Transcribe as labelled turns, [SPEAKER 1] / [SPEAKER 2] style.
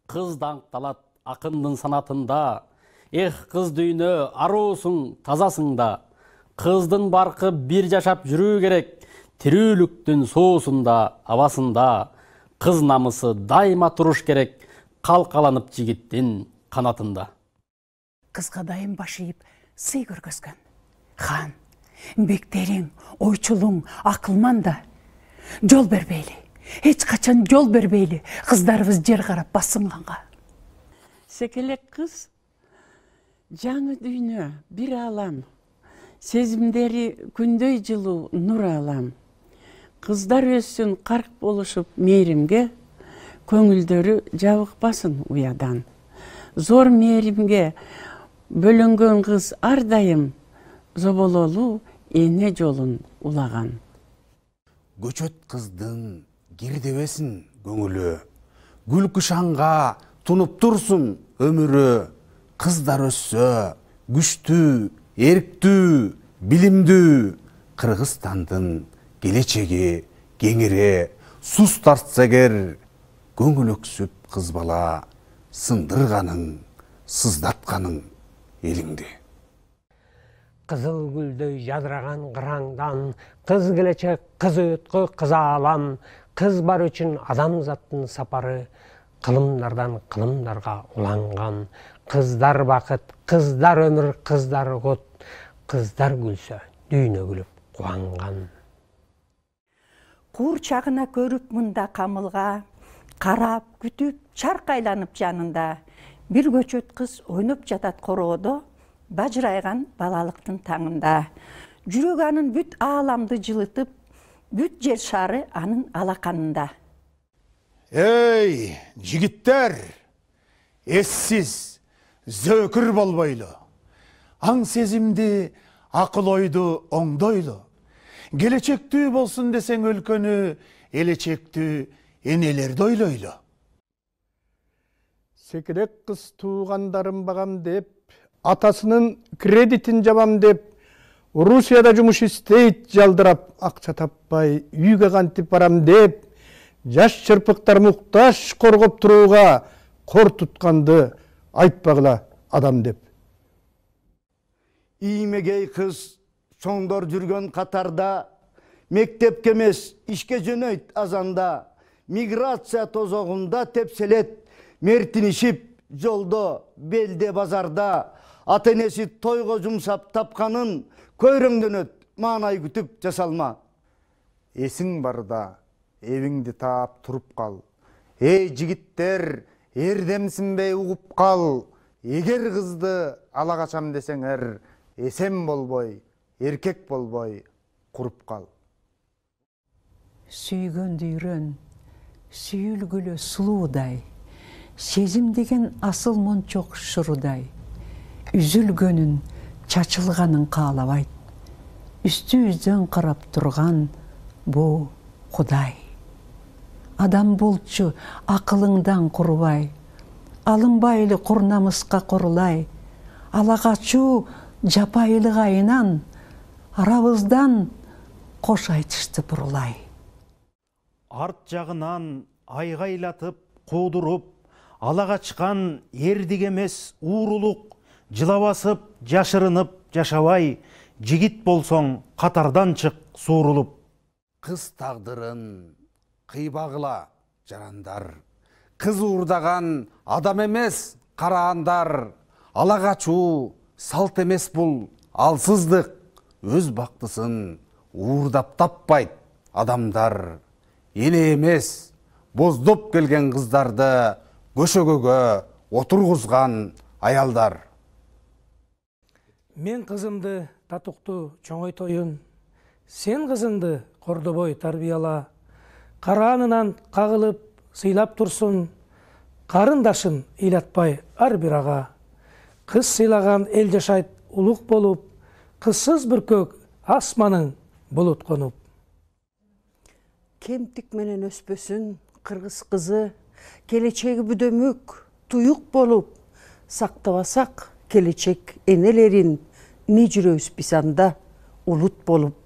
[SPEAKER 1] Кыз даңкталат акындын санатында. Эх, кыз дүйнө, аруусуң, тазасың да. Кыздын баркы бир жашап жүрүү керек. Тирүүлүктүн соосунда, абасында. Кыз намысы дайыма туруш керек. Калкаланып жигиттин канатында.
[SPEAKER 2] Кызга дайым баш ийип сый көргөзгөн. Хан, бектериң, ойчулуң, акылман да. Жол бербейли. Эч качан жол бербейли. Кыздарыбыз жер карап басынганга.
[SPEAKER 3] Секелек кыз жаңы дүйнө, бир алам. Сезимдери күндөй жылуу нур алам. Кыздар өссүн карк болушуп мээримге, көңүлдөрү жабыкпасын уядан. Зор мээримге бөлөнгөн кыз ар дайым зобололуу эне жолун улаган.
[SPEAKER 4] Көчөт кыздын кирдебесин көңүлү, гүл кышанга тунуп турсун өмүрү. Кыздар өссө, күчтүү, эрктүү, билимдүү. Кыргызстандын келечеги кеңире, сус тартса эгер, көңүл өксүп кыз бала, сындырганың, сыздатканың элиңди.
[SPEAKER 5] Кызыл гүлдөй жадыраган кыраңдан, кыз келечек, кыз өткө, кыз аалам. Кыз бар үчүн адамзаттын сапары, кылымдардан кылымдарга уланган. Кыздар бакыт, кыздар өмүр, кыздар кот. Кыздар күлсө, дүйнө күлүп кубанган.
[SPEAKER 2] Куур чагына көрүп мында камылга, карап, күтүп, чаркайланып жанында. Бир көчөт кыз ойноп жатат короодо, бажырайган балалыктын таңында. Жүрөк анын бүт ааламды жылытып, бүт жер шары анын алаканында.
[SPEAKER 4] Эй, жигиттер, эссиз, зөөкүр болбойлу. Аң сезимди, акыл ойду оңдойлу. Келечектүү болсун десең өлкөнү, элечектүү энелерди ойлойлу.
[SPEAKER 6] Секерек кыз туугандарым багам деп, атасынын кредитин жабам деп, Русияда жумуш истейт жалдырап, акча таппай, үйгө кантип барам деп, жаш чырпыктар муктаж коргоп турууга кор тутканды айтпагыла адам деп.
[SPEAKER 7] Иймегей кыз чоңдор жүргөн катарда, мектепке эмес ишке жөнөйт азанда, миграция тозогунда тепселет, мертинишип жолдо, белде, базарда, ата энеси тойго жумшап тапканын көйрөңдөнөт, маанай күтүп жасалма.
[SPEAKER 4] Эсиң барда, эвиңди таап туруп кал. Эй, жигиттер, эрдемсинбей угуп кал. Эгер кызды ала качам десеңер, эсен болбой, эркек болбой, куруп кал.
[SPEAKER 2] Сүйгөндү үйрөн, сүйүлгүлө сулуудай, сезим деген асыл мончок шурудай. Үзүлгөнүн, чачылганын каалабайт. Үстүбүздөн карап турган бу Кудай. Адам болчу акылыңдан курубай, алынбайлы курнамыска корулай, алагачуу жапайылык айынан, арабыздан кош айтышты бурулай.
[SPEAKER 8] Арт жагынан айгайлатып, куудуруп, ала качкан эрдик эмес уурулук, жылабасып, жашырынып жашабай, жигит болсоң катардан чык суурулуп.
[SPEAKER 4] Кыз тагдырын кыйбагыла жарандар. Кыз уурдаган адам эмес караандар. Ала качуу салт эмес бул алсыздык. Өз бактысын уурдап таппайт адамдар. Эне эмес боздоп келген кыздарды көшөгөгө отургузган аялдар.
[SPEAKER 9] Мен кызымды татуктуу чоңойтоюн, сен кызыңды кордобой тарбияла, караанынан кагылып сыйлап турсун, карындашын ыйлатпай ар бир ага. Кыз сыйлаган эл жашайт улук болуп, кызсыз бүркөк асманың булут конуп.
[SPEAKER 3] Кемтик менен өспөсүн кыргыз кызы, келечеги бүдөмүк, туюк болуп, сактабасак келечек энелерин, не жүрөбүз биз анда улут болуп.